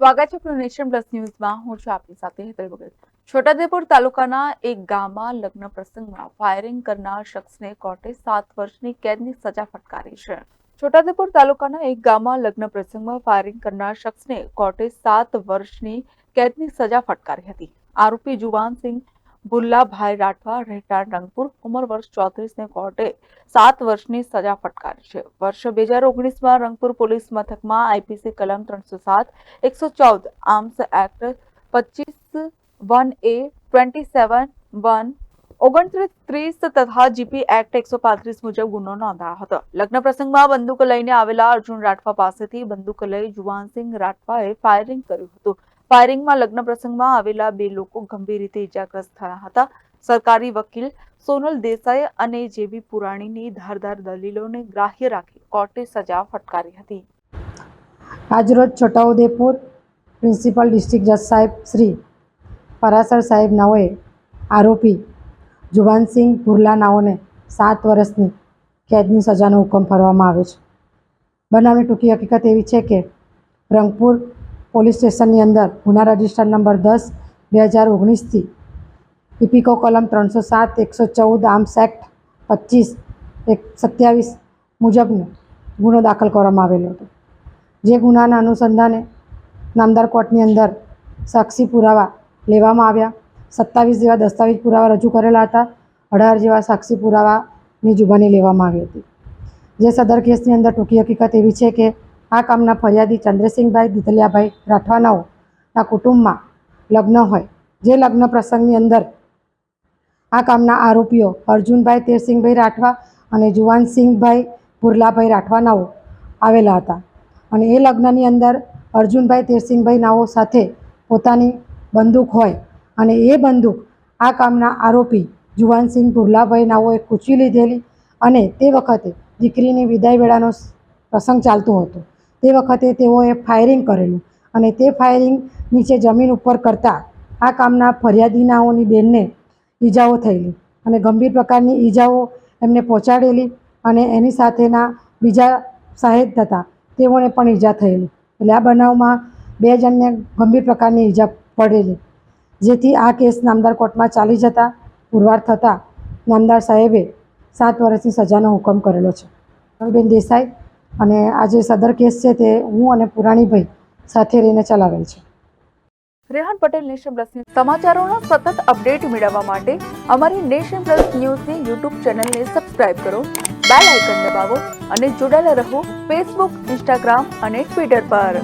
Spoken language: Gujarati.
સ્વાગત છે નેશન પ્લસ ન્યૂઝમાં। હું છું આપની સાથે હેતલ ભગત। છોટાઉદેપુર તાલુકાના એક ગામમાં લગ્ન પ્રસંગમાં ફાયરિંગ કરનાર શખ્સને કોર્ટે 7 વર્ષની કેદની સજા ફટકારી છે। છોટાઉદેપુર તાલુકાના એક ગામમાં લગ્ન પ્રસંગમાં ફાયરિંગ કરનાર શખ્સને કોર્ટે 7 વર્ષની કેદની સજા ફટકારી હતી। આરોપી જુવાનસિંહ ભુલ્લાભાઈ રાઠવા રહેઠાણ રંગપુર ઉંમર વર્ષ 34 ને કોર્ટે 7 વર્ષની સજા ફટકારી છે। વર્ષ 2019માં રંગપુર પોલીસ મથકમાં આઈપીસી કલમ 307, 114 આર્મ્સ એક્ટ 25(1)A, 27(1), 29(30) તથા જીપી એક્ટ 135 મુજબ ગુનો નોંધાયો હતો। લગ્ન પ્રસંગમાં બંદૂક લઈને આવેલા અર્જુન રાઠવા પાસેથી બંદૂક લઈ જુવાનસિંહ રાઠવાએ ફાયરિંગ કર્યું હતું। ફાયરિંગમાં લગ્ન પ્રસંગમાં આવેલા 2 લોકો ગંભીર રીતે ઇજાગ્રસ્ત થયા હતા। સરકારી વકીલ સોનલ દેસાઈ અને જેબી પુરાણીની ધારદાર દલીલોને ગ્રાહ્ય રાખી કોર્ટે સજા ફટકારી હતી। આજરોજ છોટાઉદેપુર પ્રિન્સિપલ ડિસ્ટ્રિક્ટ જજ સાહેબ શ્રી પરાસર સાહેબ નાઓએ આરોપી જુવાનસિંહ ભુલ્લા નાઓને 7 વર્ષની કેદની સજાનો હુકમ ફરવામાં આવ્યો છે। બનાવની ટૂંકી હકીકત એવી છે કે રંગપુર પોલીસ સ્ટેશનની અંદર ગુના રજિસ્ટર નંબર 10/2019થી ઇપીકો કલમ 307, 114 આર્મ્સ એક્ટ 25(27) મુજબનો ગુનો દાખલ કરવામાં આવેલો હતો। જે ગુનાના અનુસંધાને નામદાર કોર્ટની અંદર સાક્ષી પુરાવા લેવામાં આવ્યા। 27 જેવા દસ્તાવેજ પુરાવા રજૂ કરેલા હતા। 18 જેવા સાક્ષી પુરાવાની જુબાની લેવામાં આવી હતી। જે સદર કેસની અંદર ટૂંકી હકીકત એવી છે કે આ કામના ફરિયાદી ચંદ્રસિંહભાઈ દિતલિયાભાઈ રાઠવાનાઓના કુટુંબમાં લગ્ન હોય, જે લગ્ન પ્રસંગની અંદર આ કામના આરોપીઓ અર્જુનભાઈ તેરસિંહભાઈ રાઠવા અને જુવાનસિંહભાઈ ભુલ્લાભાઈ રાઠવાનાઓ આવેલા હતા અને એ લગ્નની અંદર અર્જુનભાઈ તેરસિંહભાઈ નાઓ સાથે પોતાની બંદૂક હોય અને એ બંદૂક આ કામના આરોપી જુવાનસિંહ ભુલ્લાભાઈ નાઓએ કૂંચવી લીધેલી અને તે વખતે દીકરીની વિદાય વેળાનો પ્રસંગ ચાલતો હતો। તે વખતે તેઓએ ફાયરિંગ કરેલું અને તે ફાયરિંગ નીચે જમીન ઉપર કરતાં આ કામના ફરિયાદીનાઓની બેનને ઈજાઓ થયેલી અને ગંભીર પ્રકારની ઈજાઓ એમને પહોંચાડેલી અને એની સાથેના બીજા સાહેબ હતા તેઓને પણ ઈજા થયેલી। એટલે આ બનાવમાં 2 જણને ગંભીર પ્રકારની ઈજા પડેલી, જેથી આ કેસ નામદાર કોર્ટમાં ચાલી જતા પુરવાર થતાં નામદાર સાહેબે 7 વર્ષની સજાનો હુકમ કરેલો છે। બેન દેસાઈ અને આ જે સદર કેસ છે તે હું અને પુરાણીભાઈ સાથે રહીને ચલાવેલ છે। Rehan Patel, nation plus news. સમાચારોના સતત અપડેટ મેળવવા માટે અમારી નેશન પ્લસ ન્યૂઝની યુટ્યુબ ચેનલને સબસ્ક્રાઇબ કરો, બેલ આઇકન દબાવો અને જોડાયેલા રહો ફેસબુક, ઇન્સ્ટાગ્રામ અને ટ્વિટર પર।